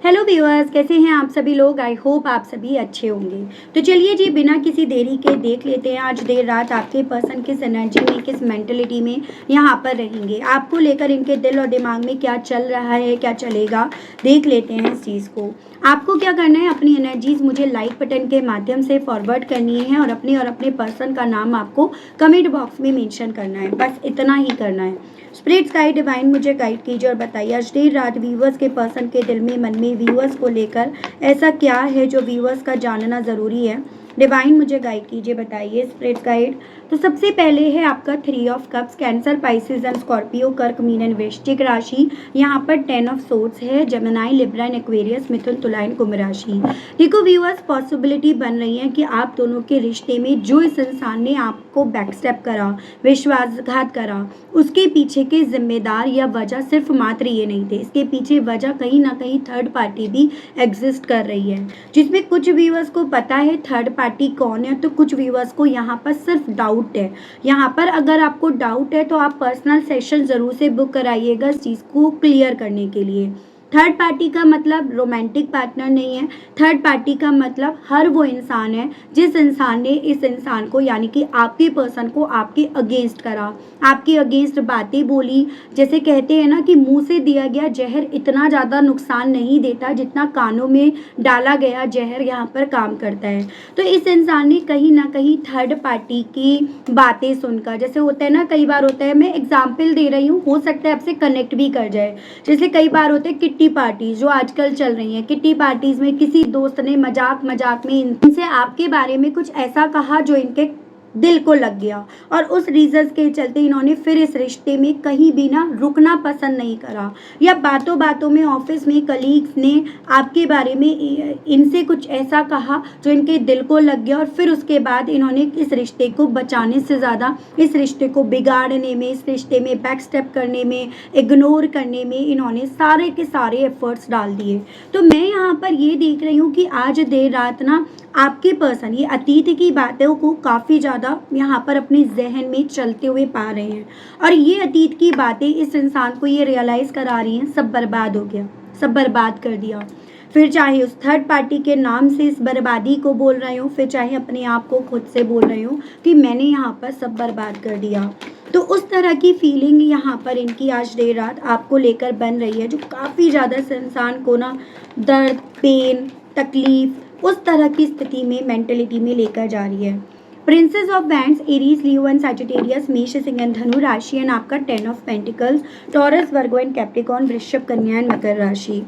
Hello viewers, कैसे हैं आप सभी लोग। आई होप आप सभी अच्छे होंगे। तो चलिए जी, बिना किसी देरी के देख लेते हैं आज देर रात आपके पर्सन किस एनर्जी में, किस मेंटलिटी में यहाँ पर रहेंगे, आपको लेकर इनके दिल और दिमाग में क्या चल रहा है, क्या चलेगा, देख लेते हैं इस चीज़ को। आपको क्या करना है, अपनी एनर्जीज मुझे लाइक बटन के माध्यम से फॉरवर्ड करनी है और अपने पर्सन का नाम आपको कमेंट बॉक्स में मेंशन करना है। बस इतना ही करना है। स्पिरिट्स गाइड डिवाइन मुझे गाइड कीजिए और बताइए आज देर रात व्यूवर्स के पर्सन के दिल में, मन में व्यूवर्स को लेकर ऐसा क्या है जो व्यूवर्स का जानना ज़रूरी है। डिवाइन मुझे गाइड कीजिए, बताइए स्पिरिट्स गाइड। तो सबसे पहले है आपका 3 of cups, cancer, Pisces and Scorpio, कर्क, मीन एंड वृश्चिक राशि। यहाँ पर 10 ऑफ सोर्ड्स है, जेमिनाई, लिब्रा एंड एक्वेरियस, मिथुन, तुला एंड कुंभ राशि। देखो व्यूअर्स, पॉसिबिलिटी बन रही है कि आप दोनों के रिश्ते में जो इस इंसान ने आपको बैकस्टेप करा, विश्वासघात करा, उसके पीछे के जिम्मेदार या वजह सिर्फ मात्र ये नहीं थे। इसके पीछे वजह कहीं ना कहीं थर्ड पार्टी भी एग्जिस्ट कर रही है, जिसमें कुछ व्यूअर्स को पता है थर्ड पार्टी कौन है, तो कुछ व्यूअर्स को यहाँ पर सिर्फ डाउट है। यहाँ पर अगर आपको डाउट है तो आप पर्सनल सेशन जरूर से बुक कराइएगा इस चीज़ को क्लियर करने के लिए। थर्ड पार्टी का मतलब रोमांटिक पार्टनर नहीं है। थर्ड पार्टी का मतलब हर वो इंसान है जिस इंसान ने इस इंसान को, यानी कि आपके पर्सन को, आपके अगेंस्ट करा, आपके अगेंस्ट बातें बोली। जैसे कहते हैं ना कि मुंह से दिया गया जहर इतना ज़्यादा नुकसान नहीं देता जितना कानों में डाला गया जहर यहाँ पर काम करता है। तो इस इंसान ने कहीं ना कहीं थर्ड पार्टी की बातें सुनकर, जैसे होता है ना, कई बार होता है, मैं एग्जाम्पल दे रही हूँ, हो सकता है आपसे कनेक्ट भी कर जाए। जैसे कई बार होते हैं किट्टी पार्टीज जो आजकल चल रही हैं, किट्टी पार्टीज में किसी दोस्त ने मजाक मजाक में इनसे आपके बारे में कुछ ऐसा कहा जो इनके दिल को लग गया, और उस रीजंस के चलते इन्होंने फिर इस रिश्ते में कहीं भी ना रुकना पसंद नहीं करा, या बातों बातों में ऑफिस में कलीग्स ने आपके बारे में इनसे कुछ ऐसा कहा जो इनके दिल को लग गया, और फिर उसके बाद इन्होंने इस रिश्ते को बचाने से ज़्यादा इस रिश्ते को बिगाड़ने में, इस रिश्ते में बैकस्टेप करने में, इग्नोर करने में इन्होंने सारे के सारे एफर्ट्स डाल दिए। तो मैं यहाँ पर ये देख रही हूँ कि आज देर रात ना आपके पर्सन ये अतीत की बातों को काफ़ी ज़्यादा यहाँ पर अपने जहन में चलते हुए पा रहे हैं, और ये अतीत की बातें इस इंसान को ये रियलाइज़ करा रही हैं सब बर्बाद हो गया, सब बर्बाद कर दिया। फिर चाहे उस थर्ड पार्टी के नाम से इस बर्बादी को बोल रहे हो, फिर चाहे अपने आप को खुद से बोल रहे हो कि मैंने यहाँ पर सब बर्बाद कर दिया। तो उस तरह की फीलिंग यहाँ पर इनकी आज देर रात आपको लेकर बन रही है, जो काफ़ी ज़्यादा इस इंसान को ना दर्द, पेन, तकलीफ, उस तरह की स्थिति में, मेंटलिटी में लेकर जा रही है। Princess of bands, Aries, Leo and Sagittarius, मेष, सिंह एंड धनु राशि एंड आपका 10 of pentacles, Taurus, Virgo and Capricorn, वृषभ, कन्या एंड मकर राशि।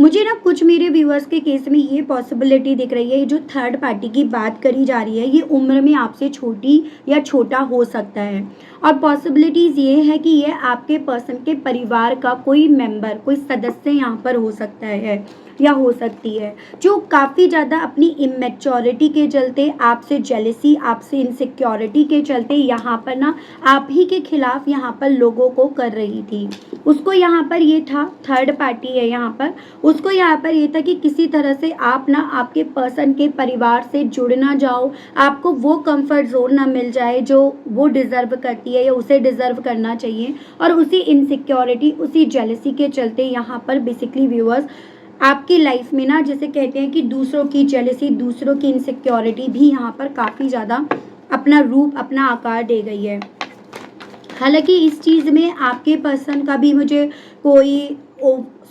मुझे ना कुछ मेरे व्यूअर्स के केस में ये पॉसिबिलिटी दिख रही है, जो थर्ड पार्टी की बात करी जा रही है ये उम्र में आपसे छोटी या छोटा हो सकता है, और पॉसिबिलिटीज़ ये है कि ये आपके पर्सन के परिवार का कोई मेंबर, कोई सदस्य यहाँ पर हो सकता है या हो सकती है, जो काफ़ी ज़्यादा अपनी इमेच्योरिटी के चलते, आपसे जेलेसी, आपसे इनसिक्योरिटी के चलते यहाँ पर ना आप ही के खिलाफ यहाँ पर लोगों को कर रही थी। उसको यहाँ पर ये था, थर्ड पार्टी है यहाँ पर, उसको यहाँ पर ये था कि किसी तरह से आप ना आपके पर्सन के परिवार से जुड़ ना जाओ, आपको वो कंफर्ट जोन ना मिल जाए जो वो डिज़र्व करती है या उसे डिज़र्व करना चाहिए, और उसी इनसिक्योरिटी, उसी जेलेसी के चलते यहाँ पर बेसिकली व्यूअर्स आपकी लाइफ में ना, जैसे कहते हैं कि दूसरों की जेलेसी, दूसरों की इनसिक्योरिटी भी यहाँ पर काफ़ी ज़्यादा अपना रूप, अपना आकार दे गई है। हालांकि इस चीज़ में आपके पर्सन का भी मुझे कोई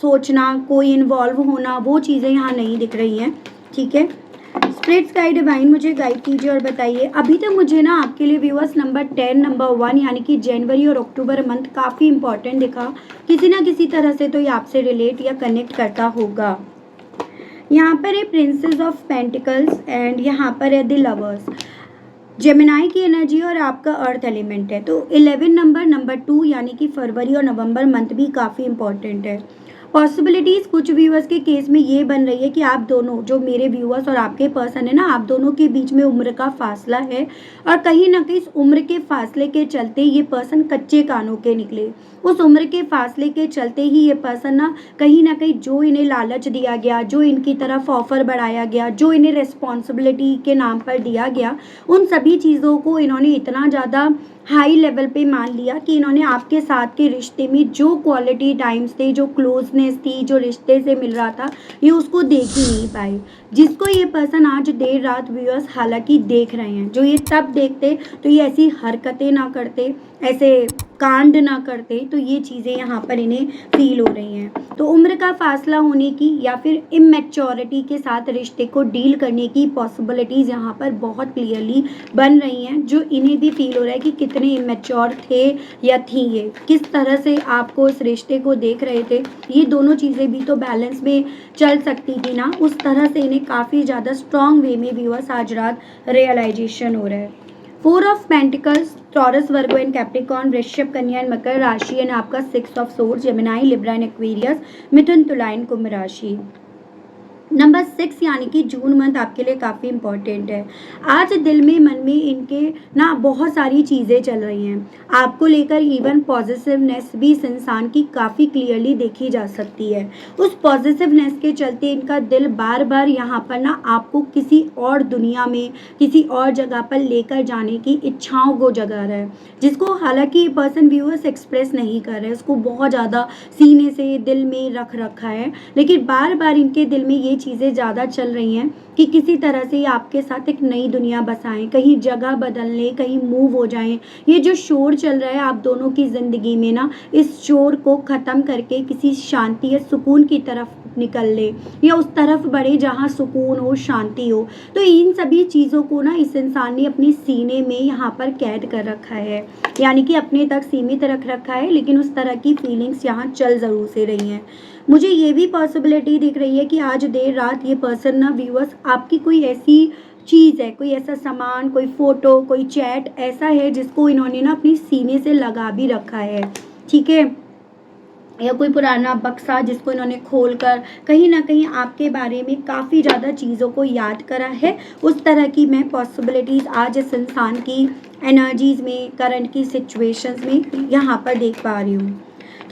सोचना, कोई इन्वॉल्व होना, वो चीज़ें यहाँ नहीं दिख रही हैं। ठीक है, स्पिरिट्स गाइड डिवाइन मुझे गाइड कीजिए और बताइए। अभी तक मुझे ना आपके लिए व्यूअर्स नंबर 10, नंबर 1 यानी कि जनवरी और अक्टूबर मंथ काफ़ी इंपॉर्टेंट दिखा, किसी ना किसी तरह से तो ये आपसे रिलेट या कनेक्ट करता होगा। यहाँ पर है प्रिंसेस ऑफ पेंटिकल्स एंड यहाँ पर है द लवर्स, जेमिनाई की एनर्जी और आपका अर्थ एलिमेंट है। तो 11 नंबर, नंबर 2 यानी कि फरवरी और नवंबर मंथ भी काफ़ी इंपॉर्टेंट है। पॉसिबिलिटीज़ कुछ व्यूअर्स के केस में ये बन रही है कि आप दोनों, जो मेरे व्यूअर्स और आपके पर्सन है ना, आप दोनों के बीच में उम्र का फासला है, और कहीं ना कहीं इस उम्र के फासले के चलते ये पर्सन कच्चे कानों के निकले, उस उम्र के फासले के चलते ही ये पर्सन ना कहीं जो इन्हें लालच दिया गया, जो इनकी तरफ ऑफर बढ़ाया गया, जो इन्हें रिस्पॉन्सिबिलिटी के नाम पर दिया गया, उन सभी चीज़ों को इन्होंने इतना ज़्यादा हाई लेवल पे मान लिया कि इन्होंने आपके साथ के रिश्ते में जो क्वालिटी टाइम्स थे, जो क्लोजनेस थी, जो रिश्ते से मिल रहा था, ये उसको देख ही नहीं पाए, जिसको ये पर्सन आज देर रात व्यूअर्स हालांकि देख रहे हैं। जो ये तब देखते तो ये ऐसी हरकतें ना करते, ऐसे कांड ना करते, तो ये चीज़ें यहाँ पर इन्हें फील हो रही हैं। तो उम्र का फासला होने की या फिर इमेच्योरिटी के साथ रिश्ते को डील करने की पॉसिबिलिटीज़ यहाँ पर बहुत क्लियरली बन रही हैं, जो इन्हें भी फील हो रहा है कि कितने इमेच्योर थे या थी ये, किस तरह से आपको इस रिश्ते को देख रहे थे। ये दोनों चीज़ें भी तो बैलेंस में चल सकती थी ना, उस तरह से इन्हें काफ़ी ज़्यादा स्ट्रॉन्ग वे में व्यूअर्स आज रात रियलाइजेशन हो रहा है। 4 of pentacles, Taurus, Virgo and Capricorn, वृश्चिक, कन्या एंड मकर राशि एंड आपका 6 of swords, Gemini, Libra and Aquarius, मिथुन, तुला एंड कुंभ राशि। नंबर 6 यानी कि जून मंथ आपके लिए काफ़ी इंपॉर्टेंट है। आज दिल में मन में इनके ना बहुत सारी चीज़ें चल रही हैं आपको लेकर, इवन पॉजिटिवनेस भी इस इंसान की काफ़ी क्लियरली देखी जा सकती है। उस पॉजिटिवनेस के चलते इनका दिल बार बार यहाँ पर ना आपको किसी और दुनिया में, किसी और जगह पर लेकर जाने की इच्छाओं को जगा रहा है, जिसको हालांकि ये पर्सन व्यूअर्स एक्सप्रेस नहीं कर रहे, उसको बहुत ज़्यादा सीने से दिल में रख रखा है, लेकिन बार बार इनके दिल में ये चीज़ें ज़्यादा चल रही हैं कि किसी तरह से आपके साथ एक नई दुनिया बसाएं, कहीं जगह बदल लें, कहीं मूव हो जाएं। ये जो शोर चल रहा है आप दोनों की ज़िंदगी में ना, इस शोर को ख़त्म करके किसी शांति या सुकून की तरफ निकल ले, या उस तरफ बढ़े जहाँ सुकून हो, शांति हो। तो इन सभी चीज़ों को ना इस इंसान ने अपने सीने में यहाँ पर कैद कर रखा है, यानी कि अपने तक सीमित रख रखा है, लेकिन उस तरह की फीलिंग्स यहाँ चल ज़रूर से रही हैं। मुझे ये भी पॉसिबिलिटी दिख रही है कि आज देर रात ये पर्सन ना व्यूअर्स आपकी कोई ऐसी चीज़ है, कोई ऐसा सामान, कोई फ़ोटो, कोई चैट ऐसा है जिसको इन्होंने ना अपनी सीने से लगा भी रखा है, ठीक है, या कोई पुराना बक्सा जिसको इन्होंने खोलकर कहीं ना कहीं आपके बारे में काफ़ी ज़्यादा चीज़ों को याद करा है। उस तरह की मैं पॉसिबिलिटीज़ आज इस इंसान की एनर्जीज़ में, करंट की सिचुएशंस में यहाँ पर देख पा रही हूँ।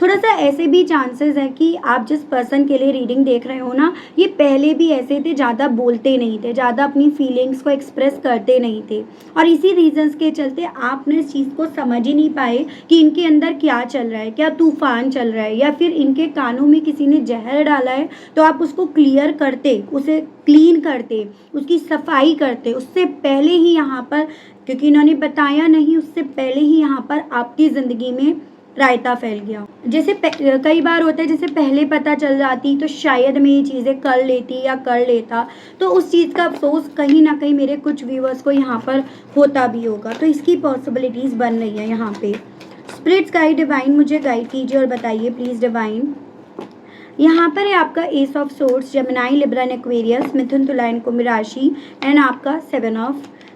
थोड़ा सा ऐसे भी चांसेस है कि आप जिस पर्सन के लिए रीडिंग देख रहे हो ना, ये पहले भी ऐसे थे, ज़्यादा बोलते नहीं थे, ज़्यादा अपनी फीलिंग्स को एक्सप्रेस करते नहीं थे, और इसी रीजंस के चलते आपने इस चीज़ को समझ ही नहीं पाए कि इनके अंदर क्या चल रहा है, क्या तूफान चल रहा है, या फिर इनके कानों में किसी ने जहर डाला है, तो आप उसको क्लियर करते, उसे क्लीन करते, उसकी सफाई करते उससे पहले ही यहाँ पर, क्योंकि इन्होंने बताया नहीं, उससे पहले ही यहाँ पर आपकी ज़िंदगी में रायता फैल गया। जैसे कई बार होता है, जैसे पहले पता चल जाती तो शायद मैं ये चीज़ें कर लेती या कर लेता, तो उस चीज़ का अफसोस कहीं ना कहीं मेरे कुछ व्यूअर्स को यहाँ पर होता भी होगा। तो इसकी पॉसिबिलिटीज़ बन रही है यहाँ पे। स्पिरिट्स गाइड, डिवाइन मुझे गाइड कीजिए और बताइए प्लीज़ डिवाइन। यहाँ पर है आपका ace of swords, Gemini, Libra and Aquarius, मिथुन, तुला एंड कुंभ राशि एंड आपका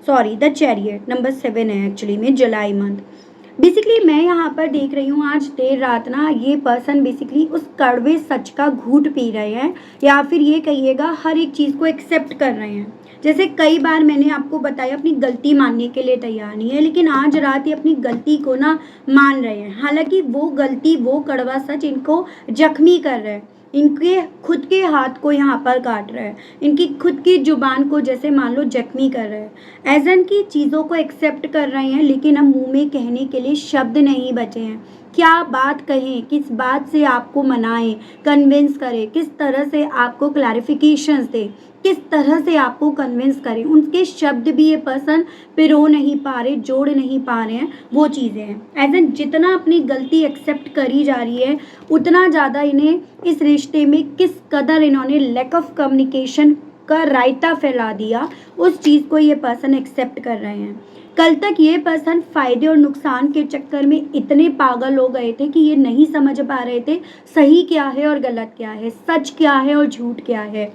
द चैरियट। नंबर 7 है एक्चुअली में जुलाई मंथ। बेसिकली मैं यहाँ पर देख रही हूँ आज देर रात ना ये पर्सन बेसिकली उस कड़वे सच का घूंट पी रहे हैं, या फिर ये कहिएगा हर एक चीज़ को एक्सेप्ट कर रहे हैं। जैसे कई बार मैंने आपको बताया अपनी गलती मानने के लिए तैयार नहीं है, लेकिन आज रात ये अपनी गलती को ना मान रहे हैं। हालांकि वो गलती, वो कड़वा सच इनको जख्मी कर रहा है, इनके खुद के हाथ को यहाँ पर काट रहा है, इनकी खुद की जुबान को जैसे मान लो जख्मी कर रहा है। एजन की चीज़ों को एक्सेप्ट कर रहे हैं, लेकिन अब मुंह में कहने के लिए शब्द नहीं बचे हैं। क्या बात कहें, किस बात से आपको मनाएं, कन्विंस करें, किस तरह से आपको क्लैरिफिकेशंस दें, किस तरह से आपको कन्विंस करें, उनके शब्द भी ये पर्सन पिरो नहीं पा रहे, जोड़ नहीं पा रहे हैं, वो चीज़ें हैं। एज एन जितना अपनी गलती एक्सेप्ट करी जा रही है, उतना ज़्यादा इन्हें इस रिश्ते में किस कदर इन्होंने लैक ऑफ कम्युनिकेशन का रायता फैला दिया, उस चीज़ को ये पर्सन एक्सेप्ट कर रहे हैं। कल तक ये पर्सन फ़ायदे और नुकसान के चक्कर में इतने पागल हो गए थे कि ये नहीं समझ पा रहे थे सही क्या है और गलत क्या है, सच क्या है और झूठ क्या है।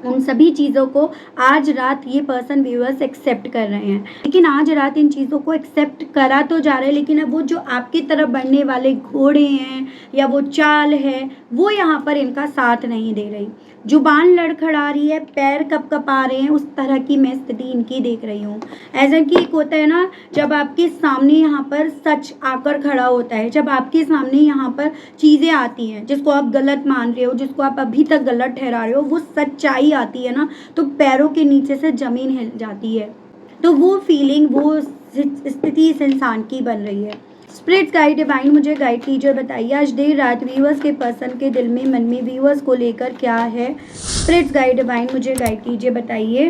उन सभी चीज़ों को आज रात ये पर्सन व्यूअर्स एक्सेप्ट कर रहे हैं, लेकिन आज रात इन चीज़ों को एक्सेप्ट करा तो जा रहे हैं, लेकिन अब वो जो आपकी तरफ बढ़ने वाले घोड़े हैं या वो चाल है, वो यहाँ पर इनका साथ नहीं दे रही। जुबान लड़खड़ा रही है, पैर कपकपा रहे हैं, उस तरह की मैं स्थिति इनकी देख रही हूँ। ऐसा कि एक होता है ना, जब आपके सामने यहाँ पर सच आकर खड़ा होता है, जब आपके सामने यहाँ पर चीज़ें आती हैं जिसको आप गलत मान रहे हो, जिसको आप अभी तक गलत ठहरा रहे हो, वो सच्चाई आती है ना, तो पैरों के नीचे से ज़मीन हिल जाती है। तो वो फीलिंग, वो स्थिति इस इंसान की बन रही है। स्पिरिट गाइड डिवाइन मुझे गाइड कीजिए, बताइए आज देर रात व्यूअर्स के पर्सन के दिल में, मन में व्यूअर्स को लेकर क्या है। स्पिरिट गाइड डिवाइन मुझे गाइड कीजिए, बताइए।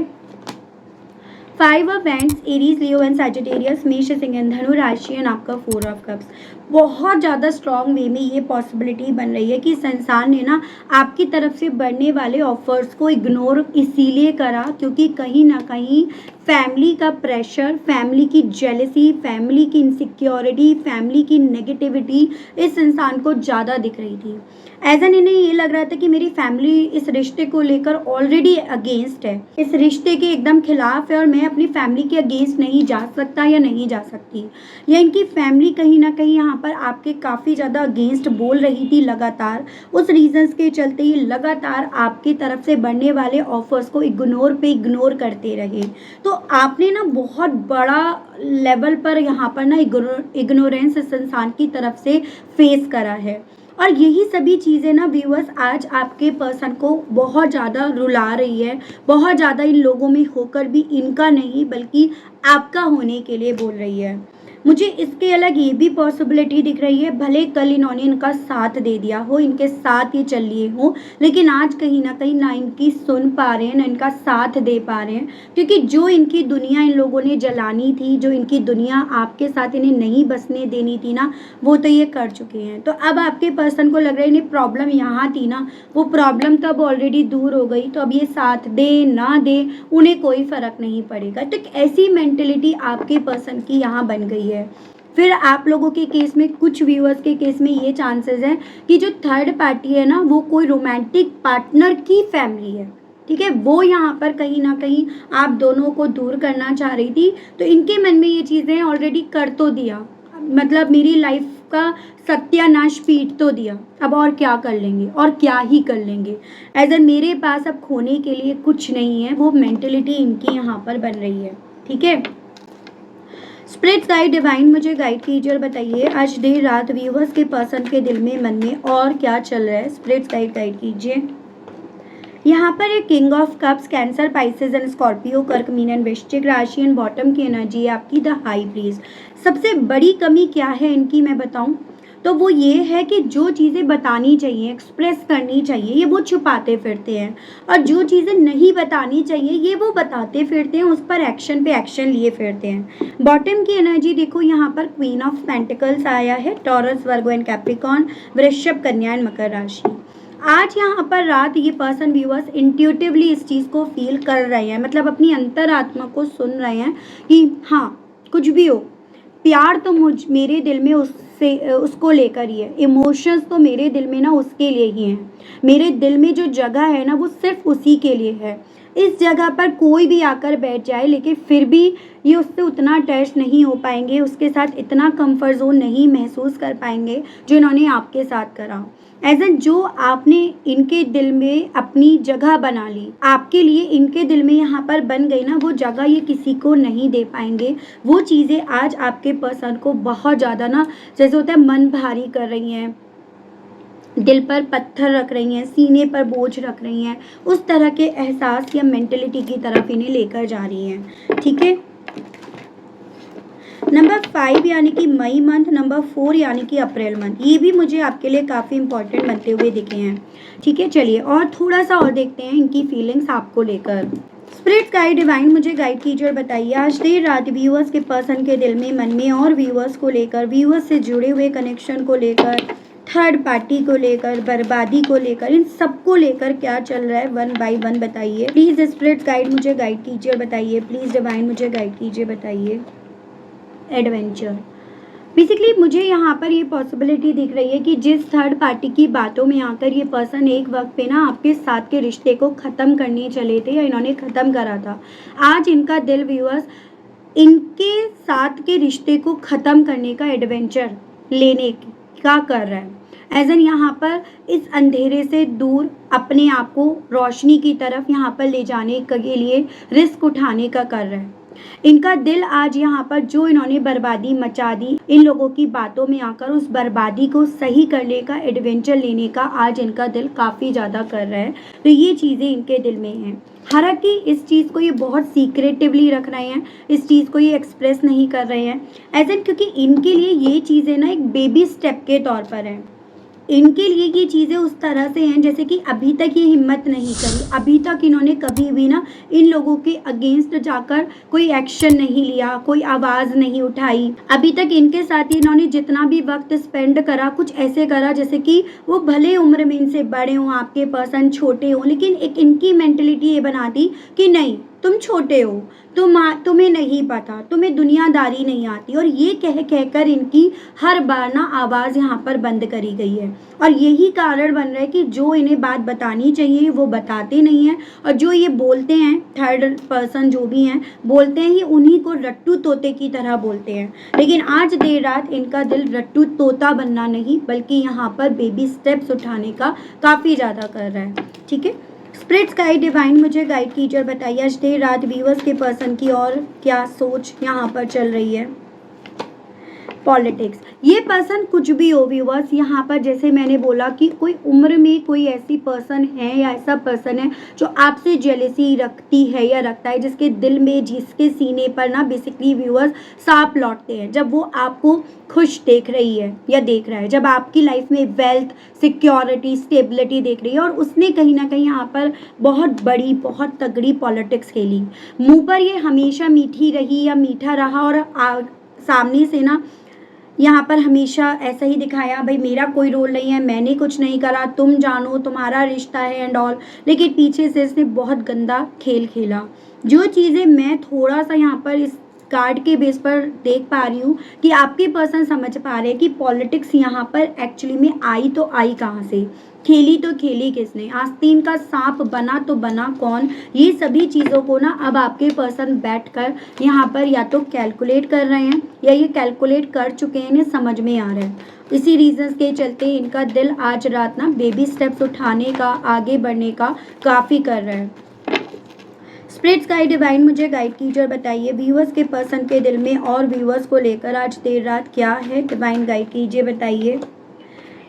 5 of wands, Aries, Leo and Sagittarius, मेष, सिंह एंड धनु राशि एंड आपका 4 ऑफ कप्स। बहुत ज़्यादा स्ट्रॉन्ग वे में ये पॉसिबिलिटी बन रही है कि इस इंसान ने ना आपकी तरफ से बढ़ने वाले ऑफर्स को इग्नोर इसीलिए करा क्योंकि कहीं ना कहीं फैमिली का प्रेशर, फैमिली की जेलसी, फैमिली की इनसिक्योरिटी, फैमिली की नेगेटिविटी इस इंसान को ज़्यादा दिख रही थी। एज एन इन्हें ये लग रहा था कि मेरी फैमिली इस रिश्ते को लेकर ऑलरेडी अगेंस्ट है, इस रिश्ते के एकदम खिलाफ है और मैं अपनी फैमिली के अगेंस्ट नहीं जा सकता या नहीं जा सकती। या इनकी फैमिली कहीं ना कहीं यहाँ पर आपके काफ़ी ज़्यादा अगेंस्ट बोल रही थी लगातार। उस रीजंस के चलते ही लगातार आपकी तरफ से बढ़ने वाले ऑफर्स को इग्नोर करते रहे। तो आपने ना बहुत बड़ा लेवल पर यहाँ पर ना इग्नोरेंस इस इंसान की तरफ से फेस करा है। और यही सभी चीज़ें ना व्यूअर्स आज आपके पर्सन को बहुत ज़्यादा रुला रही है, बहुत ज़्यादा इन लोगों में होकर भी इनका नहीं बल्कि आपका होने के लिए बोल रही है। मुझे इसके अलग ये भी पॉसिबिलिटी दिख रही है, भले कल इन्होंने इनका साथ दे दिया हो, इनके साथ ये चल लिए हो, लेकिन आज कहीं ना इनकी सुन पा रहे हैं, ना इनका साथ दे पा रहे हैं। क्योंकि जो इनकी दुनिया इन लोगों ने जलानी थी, जो इनकी दुनिया आपके साथ इन्हें नहीं बसने देनी थी ना, वो तो ये कर चुके हैं। तो अब आपके पर्सन को लग रहा है इन्हें प्रॉब्लम यहाँ थी ना, वो प्रॉब्लम तो अब ऑलरेडी दूर हो गई, तो अब ये साथ दे ना दे उन्हें कोई फ़र्क नहीं पड़ेगा। तो एक ऐसी मेंटेलिटी आपके पर्सन की यहाँ बन गई है। फिर आप लोगों के केस में, कुछ व्यूअर्स के केस में ये चांसेस हैं कि जो थर्ड पार्टी है ना, वो कोई रोमांटिक पार्टनर की फैमिली है, ठीक है। वो यहाँ पर कहीं ना कहीं आप दोनों को दूर करना चाह रही थी। तो इनके मन में ये चीज़ें ऑलरेडी कर तो दिया, मतलब मेरी लाइफ का सत्यानाश पीट तो दिया, अब और क्या कर लेंगे और क्या ही कर लेंगे, एज एन मेरे पास अब खोने के लिए कुछ नहीं है। वो मेंटेलिटी इनकी यहाँ पर बन रही है, ठीक है। स्पिरिट गाइड डिवाइन मुझे गाइड कीजिए और बताइए आज देर रात व्यूअर्स के पर्सन के दिल में, मन में और क्या चल रहा है। स्पिरिट गाइड कीजिए। यहाँ पर एक king of cups, cancer, Pisces and Scorpio, कर्क, मीन एंड वृश्चिक राशि एंड बॉटम की एनर्जी है आपकी द हाई प्रीस्ट। सबसे बड़ी कमी क्या है इनकी मैं बताऊँ तो वो ये है कि जो चीज़ें बतानी चाहिए, एक्सप्रेस करनी चाहिए, ये वो छुपाते फिरते हैं, और जो चीज़ें नहीं बतानी चाहिए ये वो बताते फिरते हैं, उस पर एक्शन पे एक्शन लिए फिरते हैं। बॉटम की एनर्जी देखो, यहाँ पर क्वीन ऑफ पेंटिकल्स आया है, टॉरस, वर्गो एंड कैप्रिकॉर्न, वृषभ, कन्या एंड मकर राशि। आज यहाँ पर रात ये पर्सन व्यूअर्स इंट्यूटिवली इस चीज़ को फील कर रहे हैं, मतलब अपनी अंतरात्मा को सुन रहे हैं कि हाँ कुछ भी हो, प्यार तो मेरे दिल में उसको लेकर ही है, इमोशंस तो मेरे दिल में ना उसके लिए ही हैं, मेरे दिल में जो जगह है ना वो सिर्फ उसी के लिए है। इस जगह पर कोई भी आकर बैठ जाए लेकिन फिर भी ये उससे उतना अटैच नहीं हो पाएंगे, उसके साथ इतना कंफर्ट जोन नहीं महसूस कर पाएंगे जो इन्होंने आपके साथ करा। एज एन जो आपने इनके दिल में अपनी जगह बना ली, आपके लिए इनके दिल में यहाँ पर बन गई ना, वो जगह ये किसी को नहीं दे पाएंगे। वो चीज़ें आज आपके पर्सन को बहुत ज़्यादा ना, जैसे होता है मन भारी कर रही हैं, दिल पर पत्थर रख रही हैं, सीने पर बोझ रख रही हैं, उस तरह के एहसास या मेंटलिटी की तरफ इन्हें लेकर जा रही हैं, ठीक है। नंबर 5 यानी कि मई मंथ, नंबर 4 यानी कि अप्रैल मंथ, ये भी मुझे आपके लिए काफ़ी इंपॉर्टेंट बनते हुए दिखे हैं, ठीक है। चलिए और थोड़ा सा और देखते हैं इनकी फीलिंग्स आपको लेकर। स्पिरिट गाइड डिवाइन मुझे गाइड कीजिए और बताइए आज देर रात व्यूअर्स के पर्सन के दिल में, मन में और व्यूअर्स को लेकर, व्यूअर्स से जुड़े हुए कनेक्शन को लेकर, थर्ड पार्टी को लेकर, बर्बादी को लेकर, इन सबको लेकर क्या चल रहा है, 1 बाय 1 बताइए प्लीज़। स्पिरिट गाइड मुझे गाइड कीजिए और बताइए प्लीज़। डिवाइन मुझे गाइड कीजिए, बताइए। एडवेंचर, बेसिकली मुझे यहाँ पर ये पॉसिबिलिटी दिख रही है कि जिस थर्ड पार्टी की बातों में आकर ये पर्सन एक वक्त पे ना आपके साथ के रिश्ते को ख़त्म करने चले थे या इन्होंने ख़त्म करा था, आज इनका दिल व्यूअर्स इनके साथ के रिश्ते को ख़त्म करने का एडवेंचर लेने का कर रहा है। एज एन यहाँ पर इस अंधेरे से दूर अपने आप को रोशनी की तरफ यहाँ पर ले जाने के लिए रिस्क उठाने का कर रहा है। इनका दिल आज यहाँ पर जो इन्होंने बर्बादी मचा दी इन लोगों की बातों में आकर, उस बर्बादी को सही करने का, एडवेंचर लेने का आज इनका दिल काफ़ी ज़्यादा कर रहा है। तो ये चीज़ें इनके दिल में हैं। हालांकि इस चीज़ को ये बहुत सीक्रेटिवली रख रहे हैं, इस चीज़ को ये एक्सप्रेस नहीं कर रहे हैं एज एन, क्योंकि इनके लिए ये चीज़ें ना एक बेबी स्टेप के तौर पर हैं। इनके लिए ये चीज़ें उस तरह से हैं जैसे कि अभी तक ये हिम्मत नहीं करी, अभी तक इन्होंने कभी भी ना इन लोगों के अगेंस्ट जाकर कोई एक्शन नहीं लिया, कोई आवाज़ नहीं उठाई। अभी तक इनके साथ ही इन्होंने जितना भी वक्त स्पेंड करा, कुछ ऐसे करा जैसे कि वो भले उम्र में इनसे बड़े हों, आपके पर्सन छोटे हों, लेकिन एक इनकी मेंटलिटी ये बना दी कि नहीं, तुम छोटे हो, तुम्हें नहीं पता, तुम्हें दुनियादारी नहीं आती। और ये कहकर इनकी हर बार ना आवाज़ यहाँ पर बंद करी गई है। और यही कारण बन रहा है कि जो इन्हें बात बतानी चाहिए वो बताते नहीं हैं, और जो ये बोलते हैं, थर्ड पर्सन जो भी हैं बोलते हैं, ये उन्हीं को रट्टू तोते की तरह बोलते हैं। लेकिन आज देर रात इनका दिल रट्टू तोता बनना नहीं, बल्कि यहाँ पर बेबी स्टेप्स उठाने का काफ़ी ज़्यादा कर रहा है। ठीक है, स्पिरिट्स गाइड डिवाइन मुझे गाइड कीजिए और बताइए आज देर रात व्यूअर्स के पर्सन की और क्या सोच यहाँ पर चल रही है। पॉलिटिक्स, ये पर्सन कुछ भी हो व्यूअर्स, यहाँ पर जैसे मैंने बोला कि कोई उम्र में कोई ऐसी पर्सन है या ऐसा पर्सन है जो आपसे जेलेसी रखती है या रखता है, जिसके दिल में, जिसके सीने पर ना बेसिकली व्यूअर्स सांप लौटते हैं जब वो आपको खुश देख रही है या देख रहा है, जब आपकी लाइफ में वेल्थ, सिक्योरिटी, स्टेबिलिटी देख रही है। और उसने कहीं ना कहीं यहाँ पर बहुत बड़ी, बहुत तगड़ी पॉलिटिक्स खेली। मुँह पर ये हमेशा मीठी रही या मीठा रहा, और सामने से ना यहाँ पर हमेशा ऐसा ही दिखाया, भाई मेरा कोई रोल नहीं है, मैंने कुछ नहीं करा, तुम जानो, तुम्हारा रिश्ता है एंड ऑल। लेकिन पीछे से इसने बहुत गंदा खेल खेला। जो चीज़ें मैं थोड़ा सा यहाँ पर इस कार्ड के बेस पर देख पा रही हूँ कि आपके पर्सन समझ पा रहे हैं कि पॉलिटिक्स यहाँ पर एक्चुअली में आई तो आई कहाँ से, खेली तो खेली किसने, आस्तीन का सांप बना तो बना कौन। ये सभी चीज़ों को ना अब आपके पर्सन बैठकर यहाँ पर या तो कैलकुलेट कर रहे हैं या ये कैलकुलेट कर चुके हैं, इन्हें समझ में आ रहा है। इसी रीजंस के चलते इनका दिल आज रात ना बेबी स्टेप्स उठाने का, आगे बढ़ने का काफ़ी कर रहा है। स्पिरिट्स गाइड डिवाइन मुझे गाइड कीजिए और बताइए व्यूअर्स के पर्सन के दिल में और व्यूअर्स को लेकर आज देर रात क्या है। डिवाइन गाइड कीजिए, बताइए।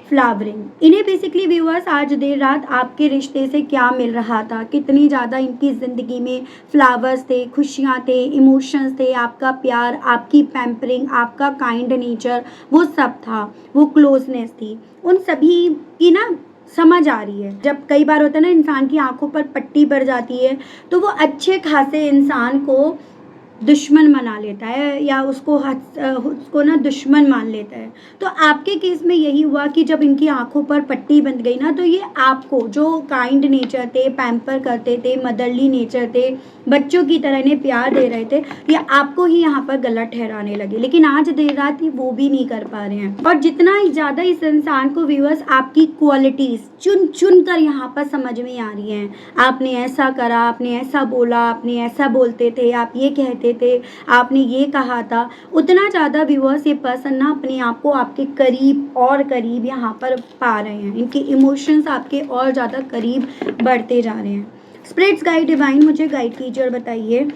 फ्लावरिंग, इन्हें बेसिकली व्यूअर्स आज देर रात आपके रिश्ते से क्या मिल रहा था, कितनी ज़्यादा इनकी ज़िंदगी में फ्लावर्स थे, खुशियाँ थे, इमोशंस थे, आपका प्यार, आपकी पैम्परिंग, आपका काइंड नेचर, वो सब था, वो क्लोजनेस थी, उन सभी की ना समझ आ रही है। जब कई बार होता है ना इंसान की आंखों पर पट्टी पड़ जाती है तो वो अच्छे खासे इंसान को दुश्मन बना लेता है या उसको ना दुश्मन मान लेता है। तो आपके केस में यही हुआ कि जब इनकी आंखों पर पट्टी बंध गई ना, तो ये आपको जो काइंड नेचर थे, पैम्पर करते थे, मदरली नेचर थे, बच्चों की तरह इन्हें प्यार दे रहे थे, ये आपको ही यहाँ पर गलत ठहराने लगे। लेकिन आज देर रात ही वो भी नहीं कर पा रहे हैं। और जितना ही ज़्यादा इस इंसान को व्यूअर्स आपकी क्वालिटीज़ चुन चुन कर यहाँ पर समझ में आ रही हैं, आपने ऐसा करा, आपने ऐसा बोला, आपने ऐसा बोलते थे, आप ये कहते थे, आपने ये कहा था, उतना ज़्यादा व्यूअर्स ये पर्सन ना अपने आप को आपके करीब और करीब यहाँ पर पा रहे हैं। इनके इमोशंस आपके और ज़्यादा करीब बढ़ते जा रहे हैं। स्पिरिट्स गाइड डिवाइन मुझे गाइड कीजिए और बताइए।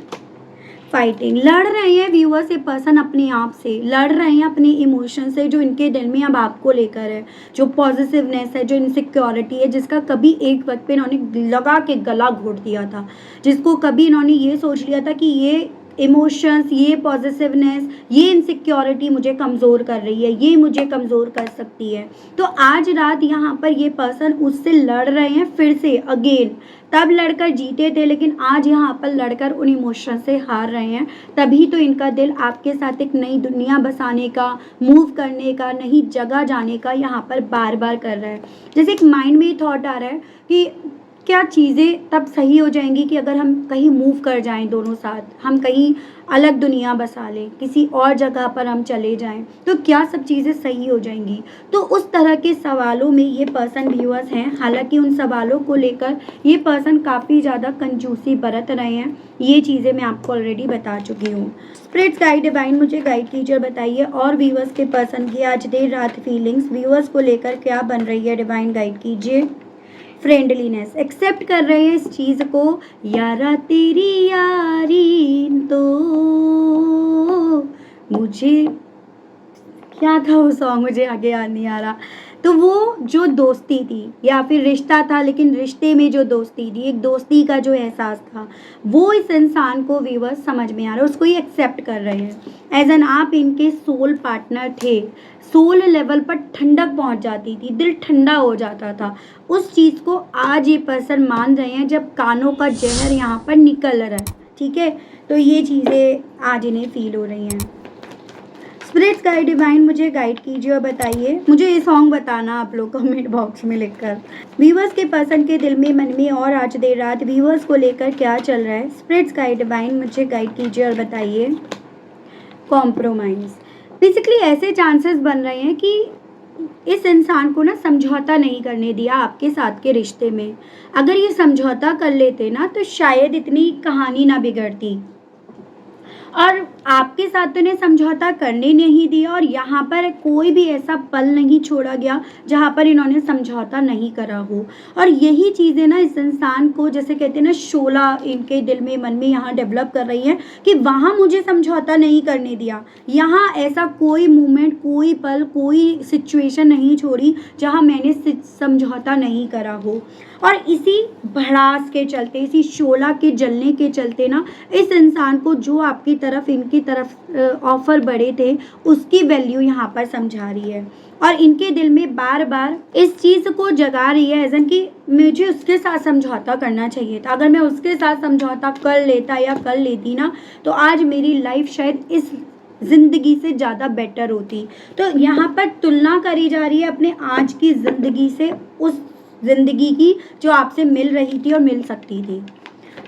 फाइटिंग, लड़ रहे हैं व्यूअर्स ये पर्सन अपने आप से, लड़ रहे हैं अपने इमोशन से जो इनके दिल में अब आपको लेकर है, जो पॉजिटिवनेस है, जो इनसिक्योरिटी है, जिसका कभी एक वक्त पे इन्होंने लगा के गला घोट दिया था, जिसको कभी इन्होंने ये सोच लिया था कि ये इमोशंस, ये पॉजिटिवनेस, ये इनसिक्योरिटी मुझे कमज़ोर कर रही है, ये मुझे कमज़ोर कर सकती है। तो आज रात यहाँ पर ये पर्सन उससे लड़ रहे हैं फिर से अगेन। तब लड़कर जीते थे, लेकिन आज यहाँ पर लड़कर उन इमोशन से हार रहे हैं। तभी तो इनका दिल आपके साथ एक नई दुनिया बसाने का, मूव करने का, नई जगह जाने का यहाँ पर बार बार कर रहा है। जैसे एक माइंड में ही थॉट आ रहा है कि क्या चीज़ें तब सही हो जाएंगी कि अगर हम कहीं मूव कर जाएं दोनों साथ, हम कहीं अलग दुनिया बसा लें, किसी और जगह पर हम चले जाएं, तो क्या सब चीज़ें सही हो जाएंगी। तो उस तरह के सवालों में ये पर्सन व्यूअर्स हैं। हालांकि उन सवालों को लेकर ये पर्सन काफ़ी ज़्यादा कंजूसी बरत रहे हैं, ये चीज़ें मैं आपको ऑलरेडी बता चुकी हूँ। स्पिरिट्स गाइड डिवाइन मुझे गाइड कीजिए, बताइए और व्यूअर्स के पर्सन की आज देर रात फीलिंग्स व्यूअर्स को लेकर क्या बन रही है, डिवाइन गाइड कीजिए। फ्रेंडलीनेस, एक्सेप्ट कर रहे हैं इस चीज़ को, यारा तेरी यारी तो मुझे, क्या था वो सॉन्ग, मुझे आगे याद नहीं आ रहा। तो वो जो दोस्ती थी या फिर रिश्ता था, लेकिन रिश्ते में जो दोस्ती थी, एक दोस्ती का जो एहसास था, वो इस इंसान को व्यूअर्स समझ में आ रहा है, उसको ये एक्सेप्ट कर रहे हैं एज एन आप इनके सोल पार्टनर थे। सोल लेवल पर ठंडक पहुंच जाती थी, दिल ठंडा हो जाता था। उस चीज़ को आज ये पर्सन मान रहे हैं जब कानों का जहर यहाँ पर निकल रहा है। ठीक है, तो ये चीज़ें आज इन्हें फील हो रही हैं। स्पिरिट्स गाइड डिवाइन मुझे गाइड कीजिए और बताइए, मुझे ये सॉन्ग बताना आप लोग कमेंट बॉक्स में लिखकर। व्यूअर्स के पर्सन के दिल में, मन में और आज देर रात व्यूअर्स को लेकर क्या चल रहा है, स्पिरिट्स गाइड डिवाइन मुझे गाइड कीजिए और बताइए। कॉम्प्रोमाइज़, बेसिकली ऐसे चांसेस बन रहे हैं कि इस इंसान को ना समझौता नहीं करने दिया आपके साथ के रिश्ते में। अगर ये समझौता कर लेते ना तो शायद इतनी कहानी ना बिगड़ती, और आपके साथ तो इन्हें समझौता करने नहीं दिया, और यहाँ पर कोई भी ऐसा पल नहीं छोड़ा गया जहाँ पर इन्होंने समझौता नहीं करा हो। और यही चीज़ें ना इस इंसान को, जैसे कहते हैं ना, शोला इनके दिल में, मन में यहाँ डेवलप कर रही हैं कि वहाँ मुझे समझौता नहीं करने दिया, यहाँ ऐसा कोई मोमेंट, कोई पल, कोई सिचुएशन नहीं छोड़ी जहाँ मैंने समझौता नहीं करा हो। और इसी भड़ास के चलते, इसी शोला के जलने के चलते ना, इस इंसान को जो आपकी तरफ, इनकी तरफ ऑफर बढ़े थे, उसकी वैल्यू यहाँ पर समझा रही है, और इनके दिल में बार बार इस चीज़ को जगा रही है एजन कि मुझे उसके साथ समझौता करना चाहिए था। अगर मैं उसके साथ समझौता कर लेता या कर लेती ना, तो आज मेरी लाइफ शायद इस ज़िंदगी से ज़्यादा बेटर होती। तो यहाँ पर तुलना करी जा रही है अपने आज की ज़िंदगी से उस ज़िंदगी की जो आपसे मिल रही थी और मिल सकती थी।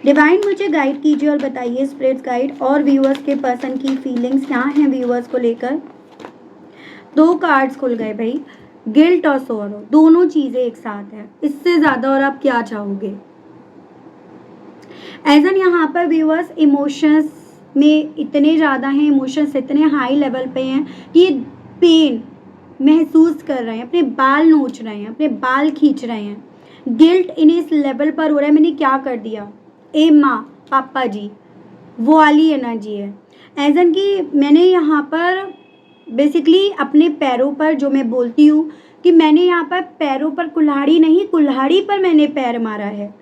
डिवाइन मुझे गाइड कीजिए और बताइए, स्पिरिट्स गाइड और व्यूअर्स के पर्सन की फीलिंग्स क्या हैं व्यूअर्स को लेकर। 2 कार्ड्स खुल गए भाई, गिल्ट और सोरो, दोनों चीज़ें एक साथ है। इससे ज़्यादा और आप क्या चाहोगे। एजन यहाँ पर व्यूअर्स इमोशंस में इतने ज़्यादा हैं, इमोशंस इतने हाई लेवल पे हैं कि ये पेन महसूस कर रहे हैं, अपने बाल नोच रहे हैं, अपने बाल खींच रहे हैं। गिल्ट इन्हें इस लेवल पर हो रहा है, मैंने क्या कर दिया, ए माँ पापा जी, वो वाली एनर्जी है। एजन कि मैंने यहाँ पर बेसिकली अपने पैरों पर, जो मैं बोलती हूँ कि मैंने यहाँ पर पैरों पर कुल्हाड़ी नहीं, कुल्हाड़ी पर मैंने पैर मारा है।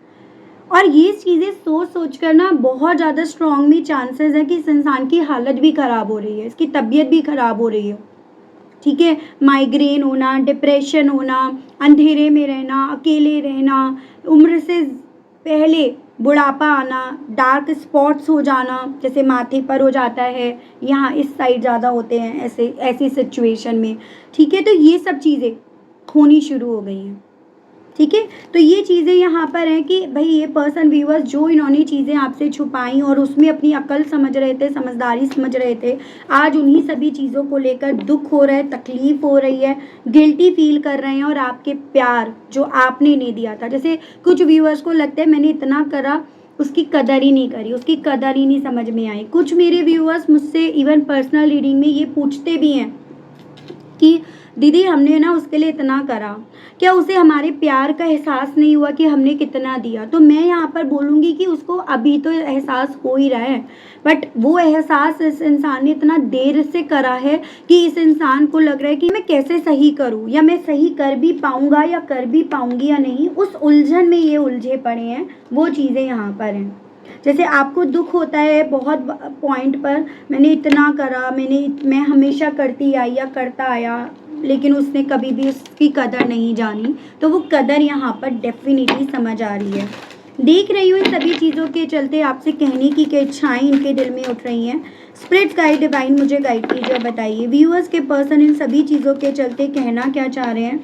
और ये चीज़ें सोच सोच कर ना बहुत ज़्यादा स्ट्रॉन्गली चांसेस है कि इस इंसान की हालत भी ख़राब हो रही है, इसकी तबीयत भी ख़राब हो रही है। ठीक है, माइग्रेन होना, डिप्रेशन होना, अंधेरे में रहना, अकेले रहना, उम्र से पहले बुढ़ापा आना, डार्क स्पॉट्स हो जाना, जैसे माथे पर हो जाता है, यहाँ इस साइड ज़्यादा होते हैं ऐसी सिचुएशन में। ठीक है, तो ये सब चीज़ें होनी शुरू हो गई हैं। ठीक है, तो ये चीज़ें यहाँ पर हैं कि भाई ये पर्सन व्यूअर्स जो इन्होंने चीज़ें आपसे छुपाई और उसमें अपनी अकल समझ रहे थे, समझदारी समझ रहे थे, आज उन्हीं सभी चीज़ों को लेकर दुख हो रहा है, तकलीफ हो रही है, गिल्टी फील कर रहे हैं। और आपके प्यार जो आपने नहीं दिया था, जैसे कुछ व्यूअर्स को लगता है मैंने इतना करा, उसकी कदर ही नहीं करी, उसकी कदर ही नहीं समझ में आई। कुछ मेरे व्यूअर्स मुझसे इवन पर्सनल रीडिंग में ये पूछते भी हैं कि दीदी हमने ना उसके लिए इतना करा, क्या उसे हमारे प्यार का एहसास नहीं हुआ कि हमने कितना दिया। तो मैं यहाँ पर बोलूँगी कि उसको अभी तो एहसास हो ही रहा है, बट वो एहसास इस इंसान ने इतना देर से करा है कि इस इंसान को लग रहा है कि मैं कैसे सही करूँ, या मैं सही कर भी पाऊँगा या कर भी पाऊँगी या नहीं। उस उलझन में ये उलझे पड़े हैं, वो चीज़ें यहाँ पर हैं। जैसे आपको दुख होता है बहुत पॉइंट पर, मैंने इतना करा, मैं हमेशा करती आई या करता आया, लेकिन उसने कभी भी उसकी कदर नहीं जानी। तो वो कदर यहाँ पर डेफिनेटली समझ आ रही है। देख रही हूँ इन सभी चीज़ों के चलते आपसे कहने की क्या इच्छाएँ इनके दिल में उठ रही हैं। स्पिरिट्स गाइड डिवाइन मुझे गाइड कीजिए, बताइए व्यूअर्स के पर्सन इन सभी चीज़ों के चलते कहना क्या चाह रहे हैं।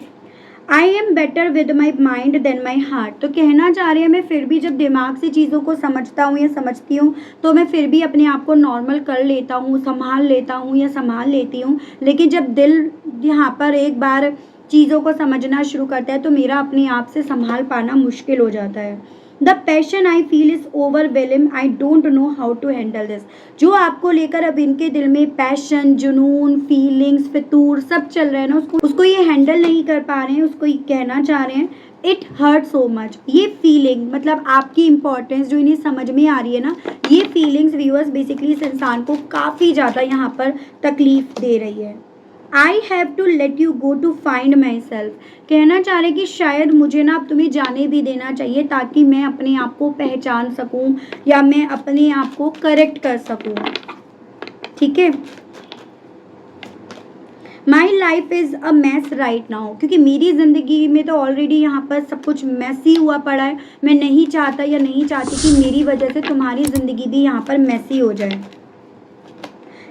I am better with my mind than my heart. तो कहना चाह रहे हैं मैं फिर भी जब दिमाग से चीज़ों को समझता हूँ या समझती हूँ तो मैं फिर भी अपने आप को नॉर्मल कर लेता हूँ, संभाल लेता हूँ या संभाल लेती हूँ। लेकिन जब दिल यहाँ पर एक बार चीज़ों को समझना शुरू करता है तो मेरा अपने आप से संभाल पाना मुश्किल हो जाता है। The passion I feel is overwhelm, I don't know how to handle this. जो आपको लेकर अब इनके दिल में पैशन, जुनून, फीलिंग्स, फितूर सब चल रहे हैं ना, उसको ये हैंडल नहीं कर पा रहे हैं, उसको ये कहना चाह रहे हैं इट हर्ट सो मच। ये फीलिंग मतलब आपकी इंपॉर्टेंस जो इन्हें समझ में आ रही है ना, ये फीलिंग्स व्यूअर्स बेसिकली इस इंसान को काफ़ी ज़्यादा यहाँ पर तकलीफ दे रही है। I have to let you go to find myself. कहना चाह रहे कि शायद मुझे ना अब तुम्हें जाने भी देना चाहिए ताकि मैं अपने आप को पहचान सकूं या मैं अपने आप को करेक्ट कर सकूं। ठीक है, my life is a mess right now, क्योंकि मेरी ज़िंदगी में तो ऑलरेडी यहाँ पर सब कुछ मैसी हुआ पड़ा है। मैं नहीं चाहता या नहीं चाहती कि मेरी वजह से तुम्हारी ज़िंदगी भी यहाँ पर मैसी हो जाए।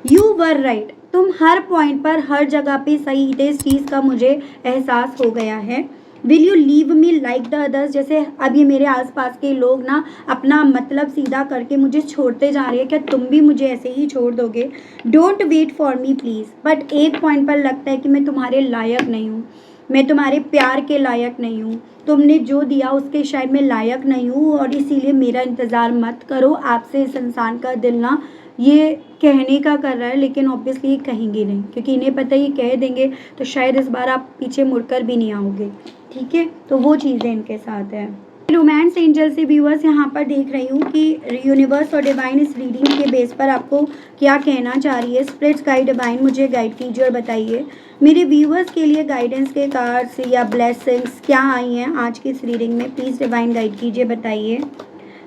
यू वर राइट, तुम हर पॉइंट पर हर जगह पे सही थे, इस चीज़ का मुझे एहसास हो गया है। Will you leave me like the others, जैसे अब ये मेरे आसपास के लोग ना अपना मतलब सीधा करके मुझे छोड़ते जा रहे हैं, क्या तुम भी मुझे ऐसे ही छोड़ दोगे? Don't wait for me please, but एक पॉइंट पर लगता है कि मैं तुम्हारे लायक नहीं हूँ, मैं तुम्हारे प्यार के लायक नहीं हूँ, तुमने जो दिया उसके शायद मैं लायक नहीं हूँ, और इसीलिए मेरा इंतज़ार मत करो। आपसे इस इंसान का दिल ना ये कहने का कर रहा है, लेकिन ऑब्वियसली ये कहेंगे नहीं, क्योंकि इन्हें पता है ये कह देंगे तो शायद इस बार आप पीछे मुड़कर भी नहीं आओगे। ठीक है, तो वो चीज़ें इनके साथ है। रोमांस एंजल से व्यूअर्स यहाँ पर देख रही हूँ कि यूनिवर्स और डिवाइन इस रीडिंग के बेस पर आपको क्या कहना चाह रही है। स्पिरिट्स गाइड डिवाइन मुझे गाइड कीजिए और बताइए मेरे व्यूअर्स के लिए गाइडेंस के कार्ड्स या ब्लेसिंग्स क्या आई हैं आज की इस रीडिंग में। प्लीज़ डिवाइन गाइड कीजिए, बताइए।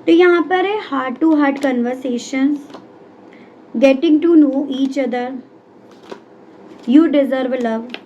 तो यहाँ पर है heart to heart conversations, getting to know each other, you deserve love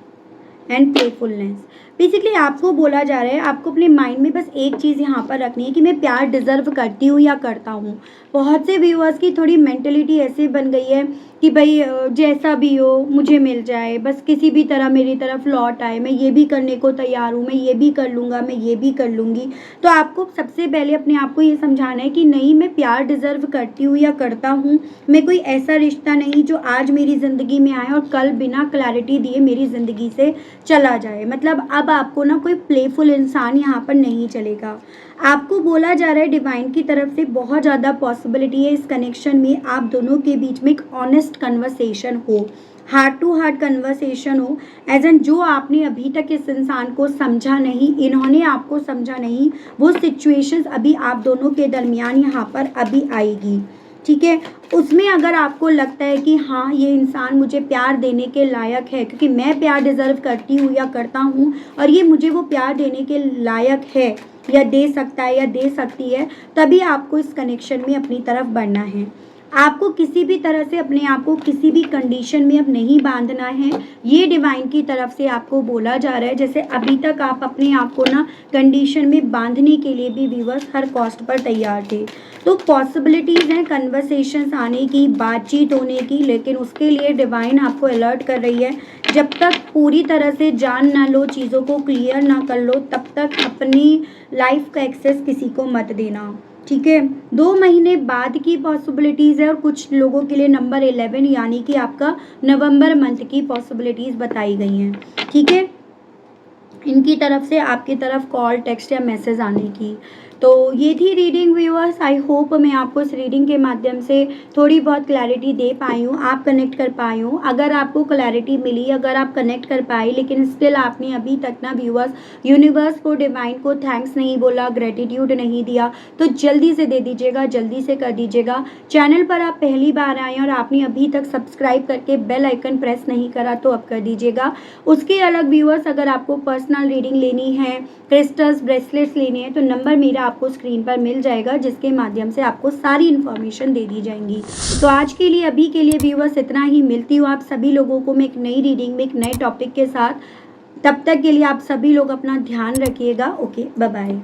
and playfulness। Basically आपको बोला जा रहा है आपको अपने माइंड में बस एक चीज़ यहाँ पर रखनी है कि मैं प्यार डिज़र्व करती हूँ या करता हूँ। बहुत से व्यूअर्स की थोड़ी मेंटलिटी ऐसे बन गई है कि भाई जैसा भी हो मुझे मिल जाए, बस किसी भी तरह मेरी तरफ लौट आए, मैं ये भी करने को तैयार हूँ, मैं ये भी कर लूँगा, मैं ये भी कर लूँगी। तो आपको सबसे पहले अपने आप को ये समझाना है कि नहीं, मैं प्यार डिज़र्व करती हूँ या करता हूँ। मैं कोई ऐसा रिश्ता नहीं जो आज मेरी ज़िंदगी में आए और कल बिना क्लैरिटी दिए मेरी ज़िंदगी से चला जाए। मतलब अब आपको ना कोई प्लेफुल इंसान यहाँ पर नहीं चलेगा। आपको बोला जा रहा है डिवाइन की तरफ से बहुत ज़्यादा पॉसिबिलिटी है इस कनेक्शन में आप दोनों के बीच में एक ऑनेस्ट कन्वर्सेशन हो, हार्ट टू हार्ट कन्वर्सेशन हो। एज एन जो आपने अभी तक इस इंसान को समझा नहीं, इन्होंने आपको समझा नहीं, वो सिचुएशंस अभी आप दोनों के दरमियान यहाँ पर अभी आएगी। ठीक है, उसमें अगर आपको लगता है कि हाँ ये इंसान मुझे प्यार देने के लायक है, क्योंकि मैं प्यार डिज़र्व करती हूँ या करता हूँ और ये मुझे वो प्यार देने के लायक है या दे सकता है या दे सकती है, तभी आपको इस कनेक्शन में अपनी तरफ बढ़ना है। आपको किसी भी तरह से अपने आप को किसी भी कंडीशन में अब नहीं बांधना है, ये डिवाइन की तरफ से आपको बोला जा रहा है। जैसे अभी तक आप अपने आप को ना कंडीशन में बांधने के लिए भी व्यूअर्स हर कॉस्ट पर तैयार थे। तो पॉसिबिलिटीज़ हैं कन्वर्सेशंस आने की, बातचीत होने की, लेकिन उसके लिए डिवाइन आपको अलर्ट कर रही है जब तक पूरी तरह से जान ना लो, चीज़ों को क्लियर ना कर लो, तब तक अपनी लाइफ का एक्सेस किसी को मत देना। ठीक है, 2 महीने बाद की पॉसिबिलिटीज़ है और कुछ लोगों के लिए नंबर 11 यानी कि आपका नवंबर मंथ की पॉसिबिलिटीज़ बताई गई हैं। ठीक है, इनकी तरफ से आपकी तरफ कॉल, टेक्स्ट या मैसेज आने की। तो ये थी रीडिंग व्यूअर्स। आई होप मैं आपको इस रीडिंग के माध्यम से थोड़ी बहुत क्लैरिटी दे पाई हूँ, आप कनेक्ट कर पाई हूँ। अगर आपको क्लैरिटी मिली, अगर आप कनेक्ट कर पाए, लेकिन स्टिल आपने अभी तक ना व्यूअर्स यूनिवर्स को, डिवाइन को थैंक्स नहीं बोला, ग्रेटिट्यूड नहीं दिया, तो जल्दी से दे दीजिएगा, जल्दी से कर दीजिएगा। चैनल पर आप पहली बार आए और आपने अभी तक सब्सक्राइब करके बेल आइकन प्रेस नहीं करा तो अब कर दीजिएगा। उसके अलग व्यूअर्स अगर आपको पर्सनल रीडिंग लेनी है, क्रिस्टल्स, ब्रेसलेट्स लेने हैं, तो नंबर मेरा आपको स्क्रीन पर मिल जाएगा, जिसके माध्यम से आपको सारी इन्फॉर्मेशन दे दी जाएंगी। तो आज के लिए, अभी के लिए व्यूअर्स इतना ही। मिलती हूँ आप सभी लोगों को मैं एक नई रीडिंग में एक नए टॉपिक के साथ। तब तक के लिए आप सभी लोग अपना ध्यान रखिएगा। Okay, bye bye.